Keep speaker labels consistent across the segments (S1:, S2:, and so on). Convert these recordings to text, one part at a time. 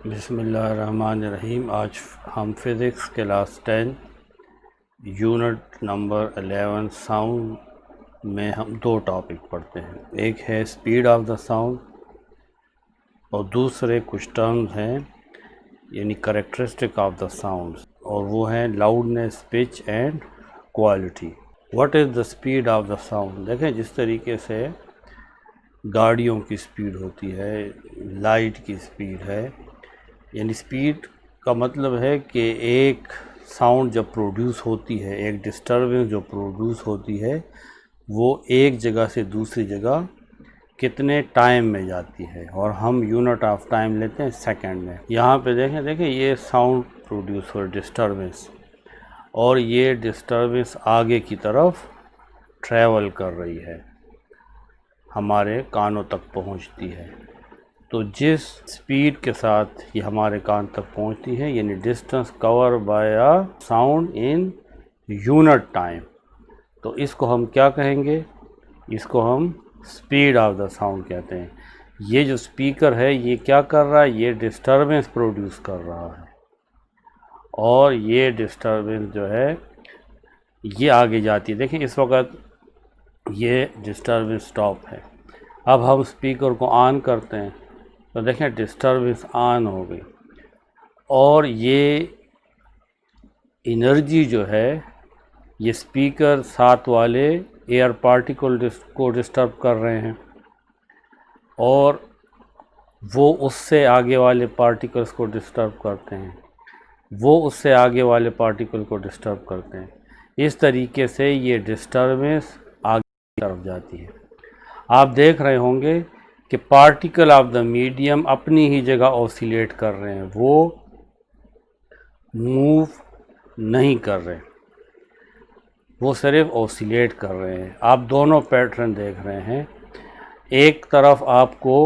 S1: बिस्मिल्लाहिर्रहमानिर्रहीम। आज हम physics class 10 unit number 11 sound में हम दो टॉपिक पढ़ते हैं। एक है स्पीड ऑफ द साउंड और दूसरे कुछ टर्म्स हैं यानी करेक्टरिस्टिक ऑफ द साउंड, और वो हैं loudness, pitch and quality. What is the speed of the sound? देखें, जिस तरीके से गाड़ियों की स्पीड होती है, लाइट की स्पीड है, यानी स्पीड का मतलब है कि एक साउंड जब प्रोड्यूस होती है, एक डिस्टर्बेंस जो प्रोड्यूस होती है, वो एक जगह से दूसरी जगह कितने टाइम में जाती है, और हम यूनिट ऑफ टाइम लेते हैं सेकंड में। यहाँ पे देखें ये साउंड प्रोड्यूस हो डिस्टर्बेंस, और ये डिस्टर्बेंस आगे की तरफ ट्रैवल कर रही है, हमारे कानों तक पहुँचती है। तो जिस स्पीड के साथ ये हमारे कान तक पहुंचती है, यानी distance cover by a sound in unit time, तो इसको हम क्या कहेंगे? इसको हम स्पीड ऑफ द साउंड कहते हैं। ये जो स्पीकर है ये क्या कर रहा है? ये डिस्टर्बेंस प्रोड्यूस कर रहा है, और ये डिस्टर्बेंस जो है ये आगे जाती है। देखिए इस वक्त ये डिस्टर्बेंस स्टॉप है। अब हम स्पीकर को ऑन करते हैं तो देखें डिस्टर्बेंस ऑन हो गई, और ये एनर्जी जो है ये स्पीकर साथ वाले एयर पार्टिकल को डिस्टर्ब कर रहे हैं, और वो उससे आगे वाले पार्टिकल्स को डिस्टर्ब करते हैं, वो उससे आगे वाले पार्टिकल को डिस्टर्ब करते हैं। इस तरीके से ये डिस्टर्बेंस आगे की तरफ जाती है। आप देख रहे होंगे कि पार्टिकल ऑफ द मीडियम अपनी ही जगह ऑसिलेट कर रहे हैं, वो मूव नहीं कर रहे, वो सिर्फ ऑसिलेट कर रहे हैं। आप दोनों पैटर्न देख रहे हैं। एक तरफ आपको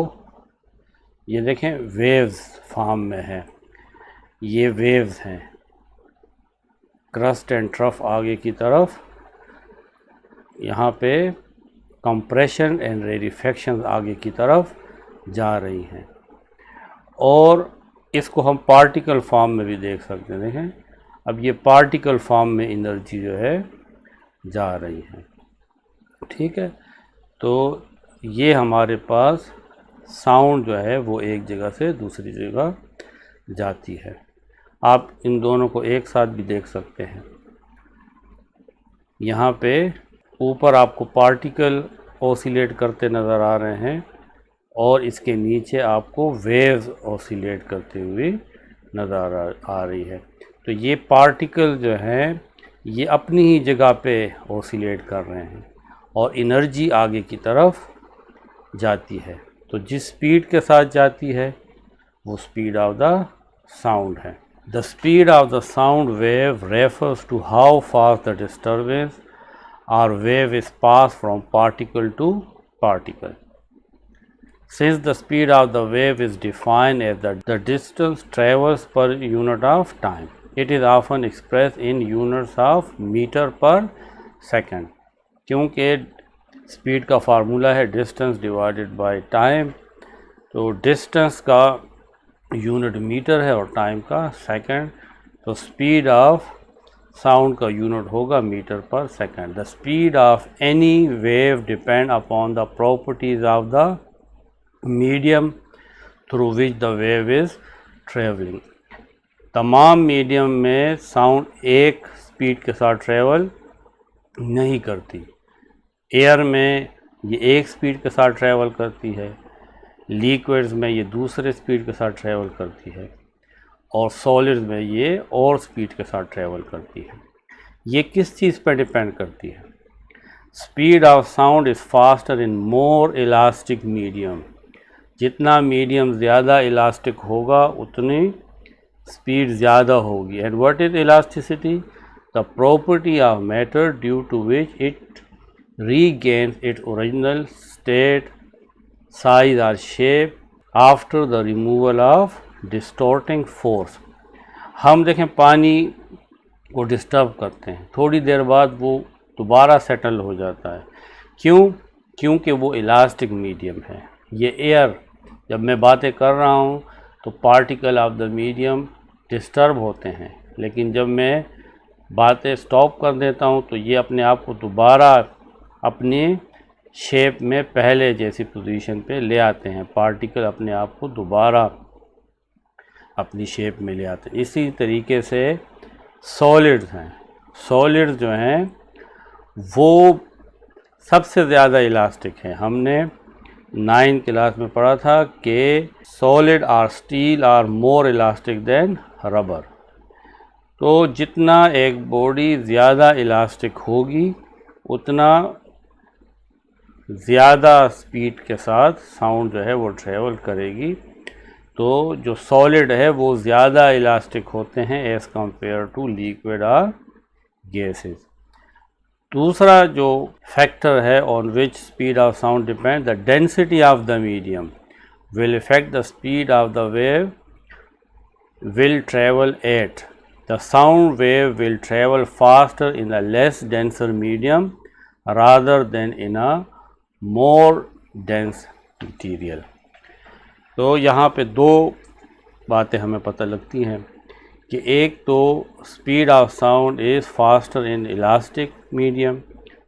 S1: ये देखें वेव्स फॉर्म में है, ये वेव्स हैं, क्रस्ट एंड ट्रफ आगे की तरफ, यहाँ पे कंप्रेशन एंड रेरिफेक्शन आगे की तरफ जा रही हैं, और इसको हम पार्टिकल फॉर्म में भी देख सकते हैं। देखें अब ये पार्टिकल फॉर्म में एनर्जी जो है जा रही है, ठीक है। तो ये हमारे पास साउंड जो है वो एक जगह से दूसरी जगह जाती है। आप इन दोनों को एक साथ भी देख सकते हैं। यहाँ पे ऊपर आपको पार्टिकल ऑसिलेट करते नज़र आ रहे हैं, और इसके नीचे आपको वेव्स ऑसिलेट करते हुए नज़र आ रही है। तो ये पार्टिकल जो हैं ये अपनी ही जगह पे ऑसिलेट कर रहे हैं, और एनर्जी आगे की तरफ जाती है। तो जिस स्पीड के साथ जाती है वो स्पीड ऑफ द साउंड है। The speed of the sound wave refers to how fast the disturbance or wave is passed from particle to particle. Since the speed of the wave is defined as the distance traversed per unit of time, it is often expressed in units of meter per second. क्योंकि speed का formula है distance divided by time, तो distance का unit metre है और time का second, तो speed of sound का यूनिट होगा मीटर पर second. The speed of any wave depend upon the properties of the medium through which the wave is travelling. तमाम मीडियम में साउंड एक स्पीड के साथ ट्रेवल नहीं करती। एयर में ये एक स्पीड के साथ ट्रेवल करती है, लिक्विड्स में ये दूसरे स्पीड के साथ ट्रेवल करती है, और सॉलिड्स में ये और स्पीड के साथ ट्रेवल करती है। ये किस चीज़ पर डिपेंड करती है? Speed of sound is faster in more elastic medium. जितना मीडियम ज़्यादा इलास्टिक होगा उतनी स्पीड ज़्यादा होगी। And what is elasticity? The property of matter due to which it regains its original state, size और shape after the removal of distorting force. हम देखें पानी को डिस्टर्ब करते हैं, थोड़ी देर बाद वो दोबारा सेटल हो जाता है। क्यों? क्योंकि वो इलास्टिक मीडियम है। ये एयर, जब मैं बातें कर रहा हूँ तो particle of the medium disturb होते हैं। लेकिन जब मैं बातें स्टॉप कर देता हूँ तो ये अपने आप को दोबारा अपनी शेप में पहले जैसी पोजीशन पे ले आते हैं। पार्टिकल अपने आप को दोबारा अपनी शेप में ले आते हैं। इसी तरीके से सॉलिड्स हैं। सॉलिड्स जो हैं वो सबसे ज़्यादा इलास्टिक है। हमने 9th क्लास में पढ़ा था कि solid or steel are more elastic than rubber. तो जितना एक बॉडी ज़्यादा इलास्टिक होगी उतना ज़्यादा स्पीड के साथ साउंड जो है वो ट्रेवल करेगी। तो जो सॉलिड है वो ज़्यादा इलास्टिक होते हैं एज़ कंपेयर टू लिक्विड और गैसेस। दूसरा जो फैक्टर है on which speed of sound depend, the density of the medium will effect the speed of the wave will travel at. The sound wave will travel faster in a less denser medium rather than in a more dense material. तो यहाँ पे दो बातें हमें पता लगती हैं कि एक तो speed of sound is faster in elastic medium,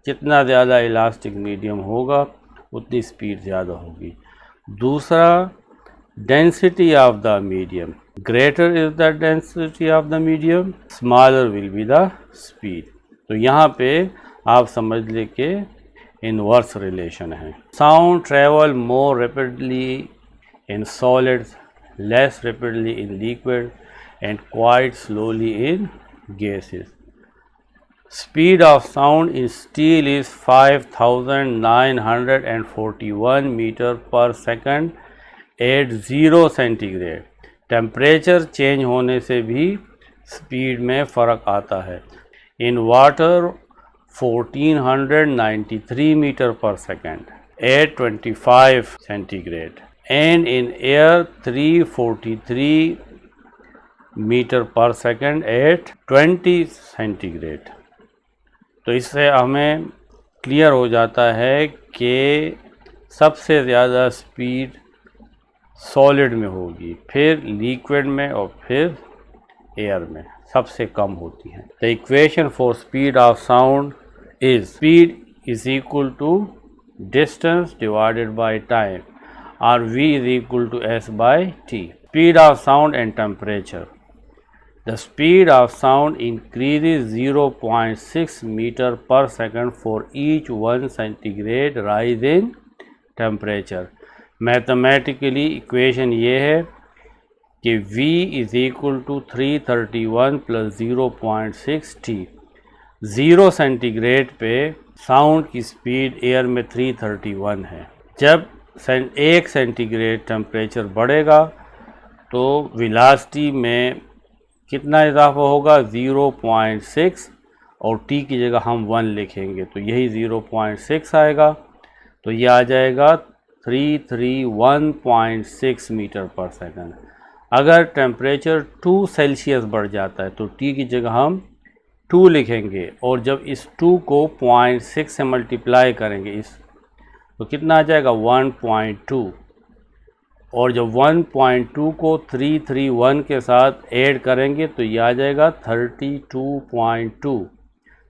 S1: जितना ज़्यादा इलास्टिक मीडियम होगा उतनी स्पीड ज़्यादा होगी। दूसरा density of the medium, greater is the density of the medium, smaller will be the speed. तो यहाँ पे आप समझ ले कि इनवर्स रिलेशन है। Sound travel more rapidly in solids, less rapidly in liquid and quite slowly in gases. Speed of sound in steel is 5941 meter per second at 0 centigrade. Temperature change होने से भी स्पीड में फ़र्क आता है। In water 1493 metre per second at 25 centigrade and in air 343 metre per second at 20 centigrade. तो इससे हमें क्लियर हो जाता है कि सबसे ज़्यादा स्पीड सॉलिड में होगी, फिर लिक्विड में और फिर एयर में सबसे कम होती है। The equation for speed of sound is speed is equal to distance divided by time और v is equal to s by t. Speed of sound and temperature, the speed of sound increases 0.6 metre per second for each 1 centigrade rise in temperature. Mathematically equation ये है कि v is equal to 331 plus 0.6 t। 0 centigrade पे sound की speed air में 331 है। जब 1 centigrade temperature बढ़ेगा तो वेलोसिटी में कितना इजाफा होगा, 0.6, और t की जगह हम 1 लिखेंगे तो यही 0.6 आएगा। तो ये आ जाएगा 331.6 मीटर पर सेकंड। अगर टेम्परेचर 2 सेल्सियस बढ़ जाता है तो t की जगह हम 2 लिखेंगे और जब इस 2 को 0.6 से मल्टीप्लाई करेंगे इस तो कितना आ जाएगा 1.2, और जब 1.2 को 331 के साथ ऐड करेंगे तो ये आ जाएगा 32.2।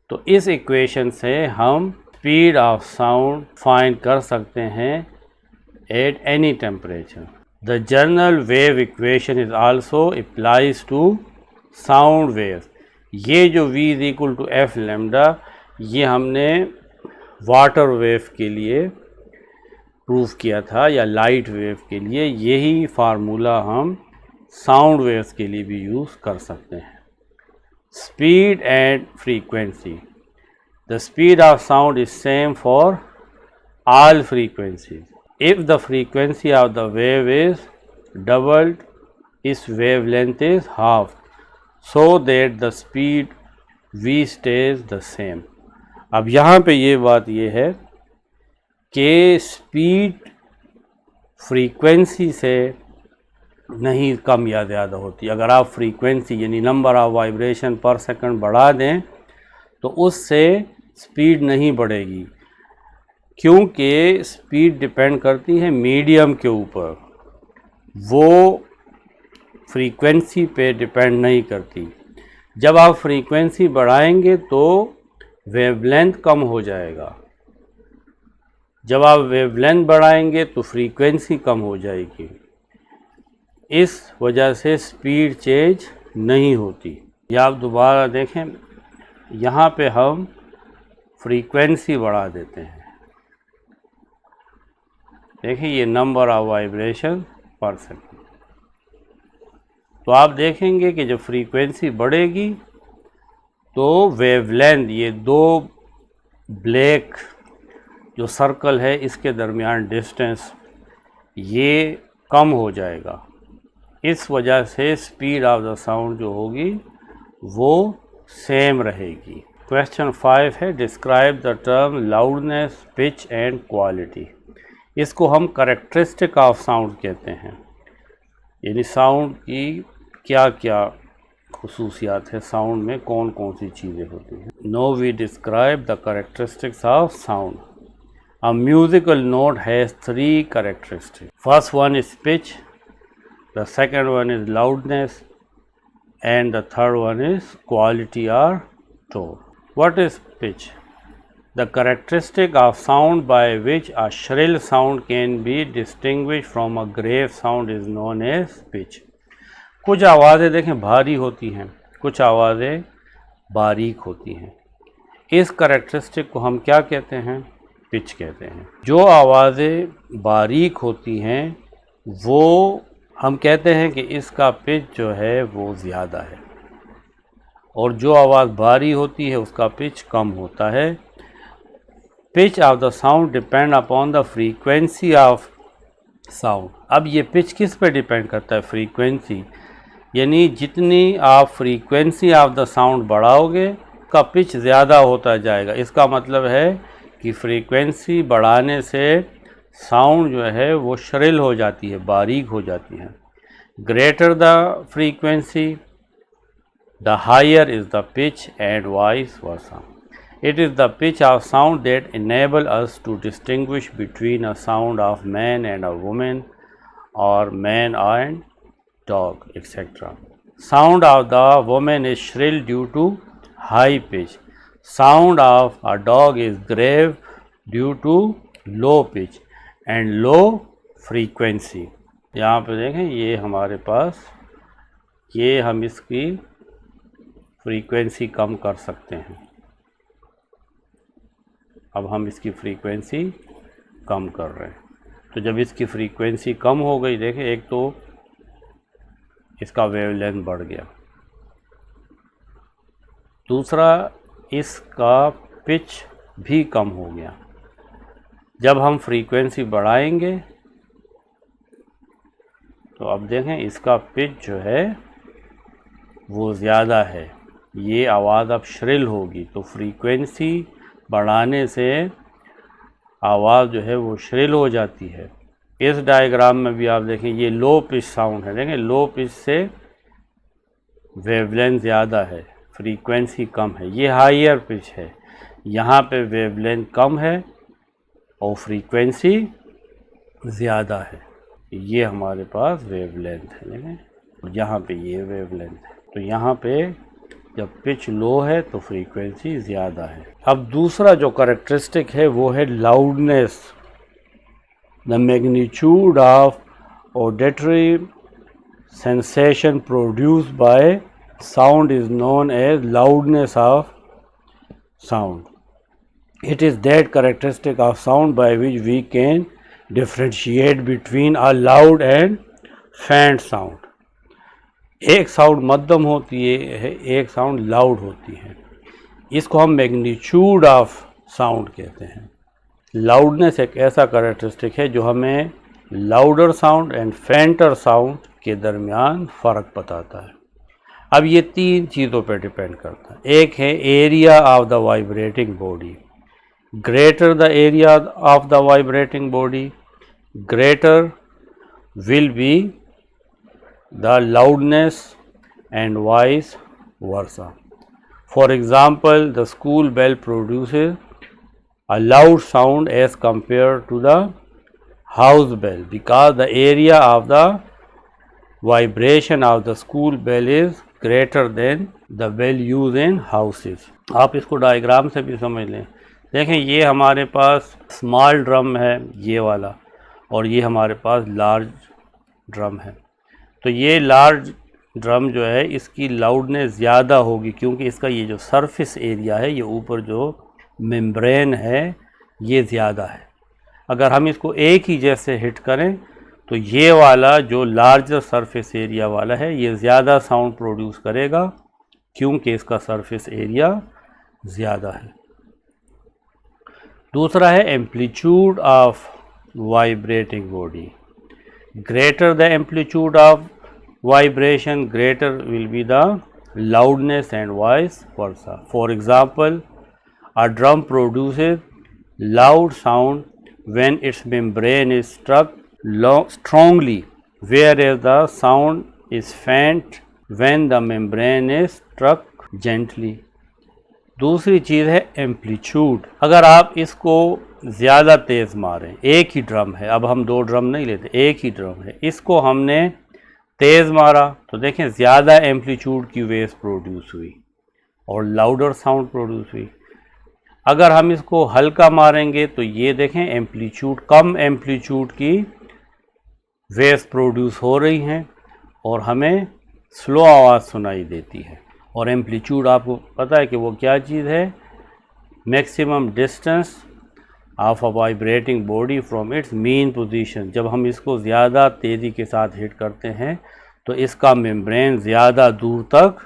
S1: तो इस इक्वेशन से हम स्पीड ऑफ साउंड फाइंड कर सकते हैं at any temperature. The general wave equation is also applies to sound waves. ये जो v is equal to f lambda ये हमने वाटर वेव के लिए प्रूफ किया था या लाइट वेव के लिए, यही फार्मूला हम साउंड वेव्स के लिए भी यूज़ कर सकते हैं। Speed and frequency, the speed of sound is same for all frequencies. If the frequency of the wave is doubled, its wavelength is halved, so that the speed v stays the same. अब यहाँ पे ये बात ये है कि speed frequency से नहीं कम या ज़्यादा होती। अगर आप फ्रीक्वेंसी यानी नंबर ऑफ वाइब्रेशन पर सेकंड बढ़ा दें तो उससे स्पीड नहीं बढ़ेगी, क्योंकि स्पीड डिपेंड करती है मीडियम के ऊपर। वो फ्रीक्वेंसी पे डिपेंड नहीं करती। जब आप फ्रीक्वेंसी बढ़ाएंगे तो वेवलेंथ कम हो जाएगा, जब आप वेवलेंथ बढ़ाएंगे तो फ्रीक्वेंसी कम हो जाएगी। इस वजह से स्पीड चेंज नहीं होती। या आप दोबारा देखें, यहाँ पे हम फ्रीक्वेंसी बढ़ा देते हैं, देखिए ये नंबर ऑफ वाइब्रेशन पर सेकंड। तो आप देखेंगे कि जब फ्रीक्वेंसी बढ़ेगी तो वेवलेंथ, ये दो ब्लैक जो सर्कल है इसके दरमियान डिस्टेंस ये कम हो जाएगा। इस वजह से स्पीड ऑफ द साउंड जो होगी वो सेम रहेगी। क्वेश्चन 5 है, describe the term loudness, pitch and quality. इसको हम करेक्टरिस्टिक ऑफ साउंड कहते हैं, यानी साउंड की क्या क्या खुसूसियात है, साउंड में कौन कौन सी चीज़ें होती हैं। Now we describe the characteristics of sound. A musical note has 3 characteristics. First one is pitch, the second one is loudness, and the third one is quality or tone. What is pitch? The characteristic of sound by which a shrill sound can be distinguished from a grave sound is known as pitch. कुछ आवाज़ें देखें भारी होती हैं, कुछ आवाज़ें बारीक होती हैं। इस करेक्टरिस्टिक को हम क्या कहते हैं? पिच कहते हैं। जो आवाज़ें बारीक होती हैं वो हम कहते हैं कि इसका पिच जो है वो ज़्यादा है, और जो आवाज़ भारी होती है उसका पिच कम होता है। Pitch of the sound depend upon the frequency of sound. अब ये पिच किस पे डिपेंड करता है? फ्रीक्वेंसी, यानी जितनी आप फ्रीक्वेंसी ऑफ द साउंड बढ़ाओगे का पिच ज़्यादा होता जाएगा। इसका मतलब है कि फ्रीक्वेंसी बढ़ाने से साउंड जो है वो श्रिल हो जाती है, बारीक हो जाती है। Greater the frequency the higher is the pitch and vice versa. It is the pitch of sound that enable us to distinguish between a sound of man and a woman, or man and dog, etc. Sound of the woman is shrill due to high pitch. Sound of a dog is grave due to low pitch and low frequency. यहाँ पे देखें, ये हमारे पास, ये हम इसकी frequency कम कर सकते हैं। अब हम इसकी फ्रीक्वेंसी कम कर रहे हैं, तो जब इसकी फ्रीक्वेंसी कम हो गई, देखें एक तो इसका वेवलेंथ बढ़ गया, दूसरा इसका पिच भी कम हो गया। जब हम फ्रीक्वेंसी बढ़ाएंगे तो अब देखें इसका पिच जो है वो ज़्यादा है, ये आवाज़ अब श्रिल होगी। तो फ्रीक्वेंसी बढ़ाने से आवाज़ जो है वो श्रिल हो जाती है। इस डायग्राम में भी आप देखें, ये लो पिच साउंड है, देखें लो पिच से वेवलेंथ ज़्यादा है, फ्रीक्वेंसी कम है। ये हायर पिच है, यहाँ पे वेवलेंथ कम है और फ्रीक्वेंसी ज़्यादा है। ये हमारे पास वेवलेंथ है, देखें यहाँ पे ये वेवलेंथ है। तो यहाँ पे जब पिच लो है तो फ्रीक्वेंसी ज़्यादा है। अब दूसरा जो करेक्टरिस्टिक है वो है loudness. The magnitude of auditory sensation produced by sound is known as loudness of sound. It is that characteristic of sound by which we can differentiate between a loud and faint sound. एक sound मध्यम होती है, एक sound loud होती है। इसको हम magnitude of sound कहते हैं। लाउडनेस एक ऐसा कैरेक्टरिस्टिक है जो हमें लाउडर साउंड एंड फेंटर साउंड के दरमियान फ़र्क बताता है। अब ये तीन चीज़ों पर डिपेंड करता है। एक है area of the vibrating body. Greater the area of the vibrating body, greater will be the loudness and vice versa. For example, the school bell produces a loud sound as compared to the house bell because the area of the vibration of the school bell is greater than the bell use in houses. आप इसको diagram से भी समझ लें। देखें, ये हमारे पास small drum है ये वाला, और ये हमारे पास लार्ज ड्रम है। तो ये लार्ज ड्रम जो है इसकी लाउडनेस ज़्यादा होगी, क्योंकि इसका ये जो सरफेस एरिया है, ये ऊपर जो मेम्ब्रेन है ये ज़्यादा है। अगर हम इसको एक ही जैसे हिट करें तो ये वाला जो लार्जर सरफेस एरिया वाला है ये ज़्यादा साउंड प्रोड्यूस करेगा, क्योंकि इसका सरफेस एरिया ज़्यादा है। दूसरा है amplitude of vibrating body. Greater the amplitude of vibration, greater will be the loudness and vice versa. For example, a drum produces loud sound when its membrane is struck strongly, whereas the sound is faint when the membrane is struck gently. दूसरी चीज़ है amplitude. अगर आप इसको ज़्यादा तेज़ मारें, एक ही drum है, अब हम दो ड्रम नहीं लेते, एक ही ड्रम है, इसको हमने तेज़ मारा तो देखें ज़्यादा एम्पलीट्यूड की वेव्स प्रोड्यूस हुई और लाउडर साउंड प्रोड्यूस हुई। अगर हम इसको हल्का मारेंगे तो ये देखें एम्पलीट्यूड, कम एम्पलीट्यूड की वेव्स प्रोड्यूस हो रही हैं और हमें स्लो आवाज़ सुनाई देती है। और एम्पलीट्यूड आपको पता है कि वो क्या चीज़ है? Maximum distance of a vibrating body from its mean position. जब हम इसको ज़्यादा तेज़ी के साथ हिट करते हैं तो इसका मेम्ब्रेन ज़्यादा दूर तक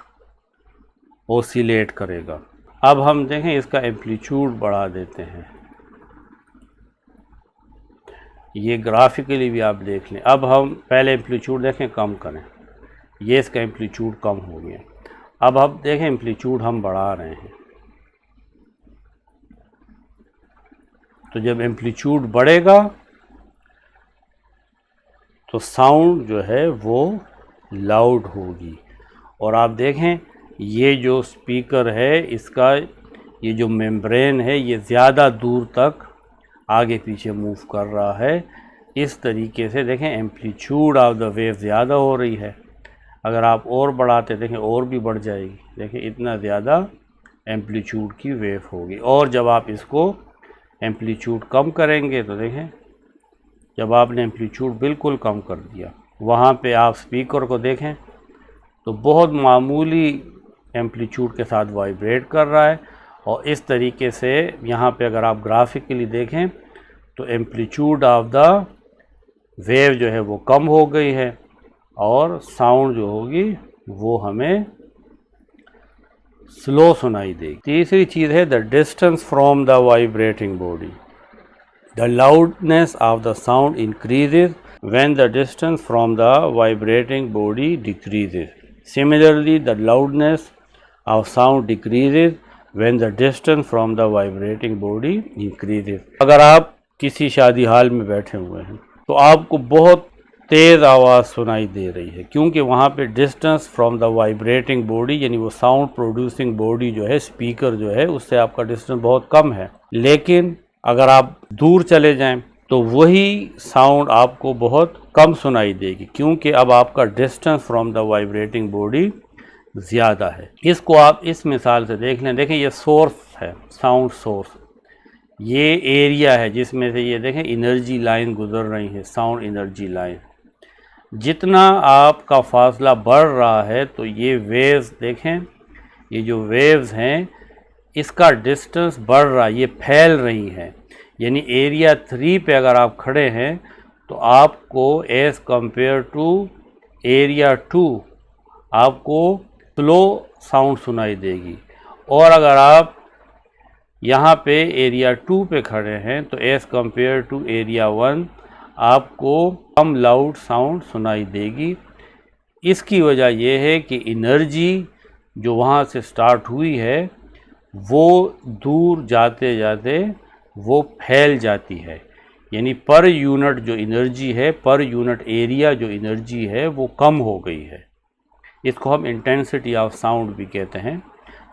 S1: ओसिलेट करेगा। अब हम देखें इसका एम्पलीट्यूड बढ़ा देते हैं, ये ग्राफिकली भी आप देख लें। अब हम पहले एम्पलीट्यूड देखें कम करें, ये इसका एम्पलीट्यूड कम हो गया। अब हम देखें एम्पलीट्यूड हम बढ़ा रहे हैं, तो जब एम्पलीट्यूड बढ़ेगा तो साउंड जो है वो लाउड होगी। और आप देखें ये जो स्पीकर है इसका ये जो मेम्ब्रेन है ये ज़्यादा दूर तक आगे पीछे मूव कर रहा है। इस तरीके से देखें एम्पलीट्यूड ऑफ द वेव ज़्यादा हो रही है। अगर आप और बढ़ाते देखें और भी बढ़ जाएगी, देखें इतना ज़्यादा एम्पलीट्यूड की वेव होगी। और जब आप इसको एम्पलीट्यूड कम करेंगे तो देखें जब आपने एम्पलीट्यूड बिल्कुल कम कर दिया, वहाँ पे आप स्पीकर को देखें तो बहुत मामूली एम्पलीट्यूड के साथ वाइब्रेट कर रहा है। और इस तरीके से यहाँ पे अगर आप ग्राफिकली देखें तो एम्पलीट्यूड ऑफ द वेव जो है वो कम हो गई है और साउंड जो होगी वो हमें स्लो सुनाई देगी। तीसरी चीज़ है the distance from the vibrating body. The loudness of the sound increases when the distance from the vibrating body decreases. Similarly the loudness of sound decreases when the distance from the vibrating body increases. अगर आप किसी शादी हाल में बैठे हुए हैं तो आपको बहुत तेज़ आवाज़ सुनाई दे रही है, क्योंकि वहाँ पे distance from the vibrating body यानी वो साउंड प्रोड्यूसिंग बॉडी जो है, स्पीकर जो है, उससे आपका डिस्टेंस बहुत कम है। लेकिन अगर आप दूर चले जाएं तो वही साउंड आपको बहुत कम सुनाई देगी, क्योंकि अब आपका distance from the vibrating body ज़्यादा है। इसको आप इस मिसाल से देख लें। देखें ये सोर्स है, साउंड सोर्स, ये एरिया है जिसमें से ये देखें एनर्जी लाइन गुजर रही है, साउंड एनर्जी लाइन। जितना आपका फासला बढ़ रहा है तो ये वेव्स देखें, ये जो वेव्स हैं इसका डिस्टेंस बढ़ रहा है, ये फैल रही हैं। यानी एरिया 3 पे अगर आप खड़े हैं तो आपको एज़ कंपेयर टू एरिया 2 आपको स्लो साउंड सुनाई देगी। और अगर आप यहाँ पे एरिया 2 पे खड़े हैं तो एज़ कंपेयर टू एरिया 1 आपको कम लाउड साउंड सुनाई देगी। इसकी वजह यह है कि एनर्जी जो वहाँ से स्टार्ट हुई है वो दूर जाते जाते वो फैल जाती है। यानी पर यूनिट जो एनर्जी है, पर यूनिट एरिया जो एनर्जी है वो कम हो गई है। इसको हम इंटेंसिटी ऑफ साउंड भी कहते हैं,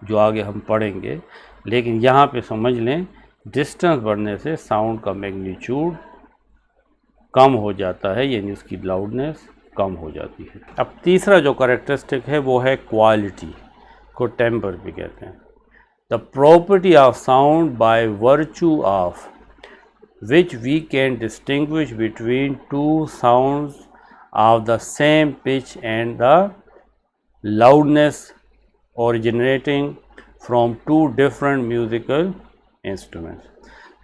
S1: जो आगे हम पढ़ेंगे। लेकिन यहाँ पे समझ लें डिस्टेंस बढ़ने से साउंड का मैग्नीट्यूड कम हो जाता है, यानी उसकी लाउडनेस कम हो जाती है। अब तीसरा जो करेक्टरिस्टिक है वो है क्वालिटी, को टेम्पर भी कहते हैं। The property of sound by virtue of which we can distinguish between two sounds of the same pitch and the loudness originating from two different musical instruments।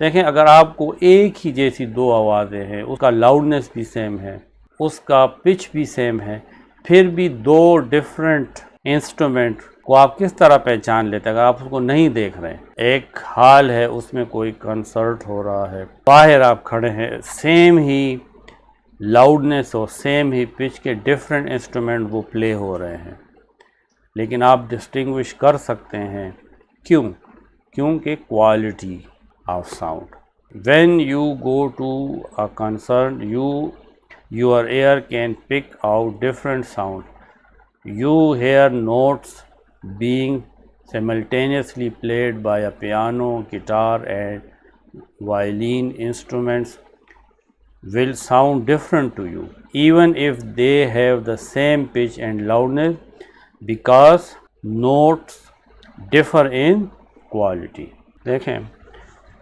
S1: देखें, अगर आपको एक ही जैसी दो आवाज़ें हैं, उसका लाउडनेस भी सेम है, उसका पिच भी सेम है, फिर भी दो डिफरेंट इंस्ट्रूमेंट को आप किस तरह पहचान लेते हैं अगर आप उसको नहीं देख रहे हैं। एक हॉल है, उसमें कोई कंसर्ट हो रहा है, बाहर आप खड़े हैं, सेम ही लाउडनेस और सेम ही पिच के डिफरेंट इंस्ट्रूमेंट वो प्ले हो रहे हैं, लेकिन आप डिस्टिंग्विश कर सकते हैं। क्यों? क्योंकि quality of sound. When you go to a concert, your ear can pick out different sound. You hear notes being simultaneously played by a piano, guitar and violin. Instruments will sound different to you even if they have the same pitch and loudness, because notes differ in quality। देखें,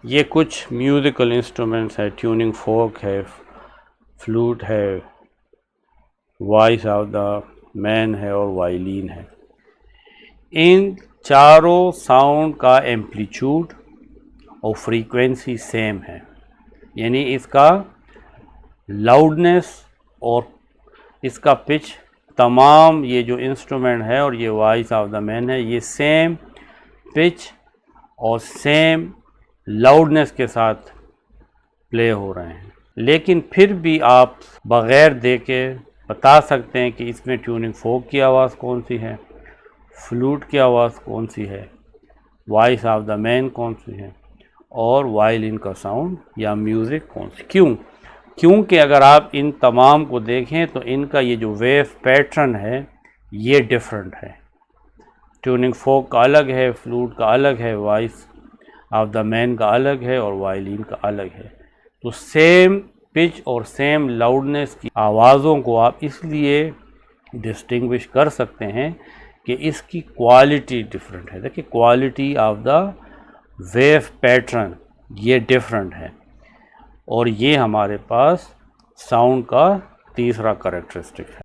S1: ये कुछ musical instruments है, tuning फोक है, flute है, voice of the man है और violin है। इन चारों साउंड का एम्पलीट्यूड और फ्रीक्वेंसी सेम है, यानी इसका लाउडनेस और इसका पिच, तमाम ये जो इंस्ट्रूमेंट है और ये वॉइस ऑफ द मैन है, ये सेम पिच और सेम लाउडनेस के साथ प्ले हो रहे हैं। लेकिन फिर भी आप बग़ैर देखे बता सकते हैं कि इसमें ट्यूनिंग फोक की आवाज़ कौन सी है, फ्लूट की आवाज़ कौन सी है, वॉइस ऑफ द मैन कौन सी है और वायलिन का साउंड या म्यूज़िक कौन सी। क्यों? क्योंकि अगर आप इन तमाम को देखें तो इनका ये जो वेव पैटर्न है ये डिफरेंट है। ट्यूनिंग फोक का अलग है, फ्लूट का अलग है, वॉइस ऑफ द मैन का अलग है और वायलिन का अलग है। तो सेम पिच और सेम लाउडनेस की आवाज़ों को आप इसलिए डिस्टिंग्विश कर सकते हैं कि इसकी क्वालिटी डिफरेंट है। देखिए, quality of the wave pattern ये डिफरेंट है, और ये हमारे पास साउंड का तीसरा करेक्टरिस्टिक है।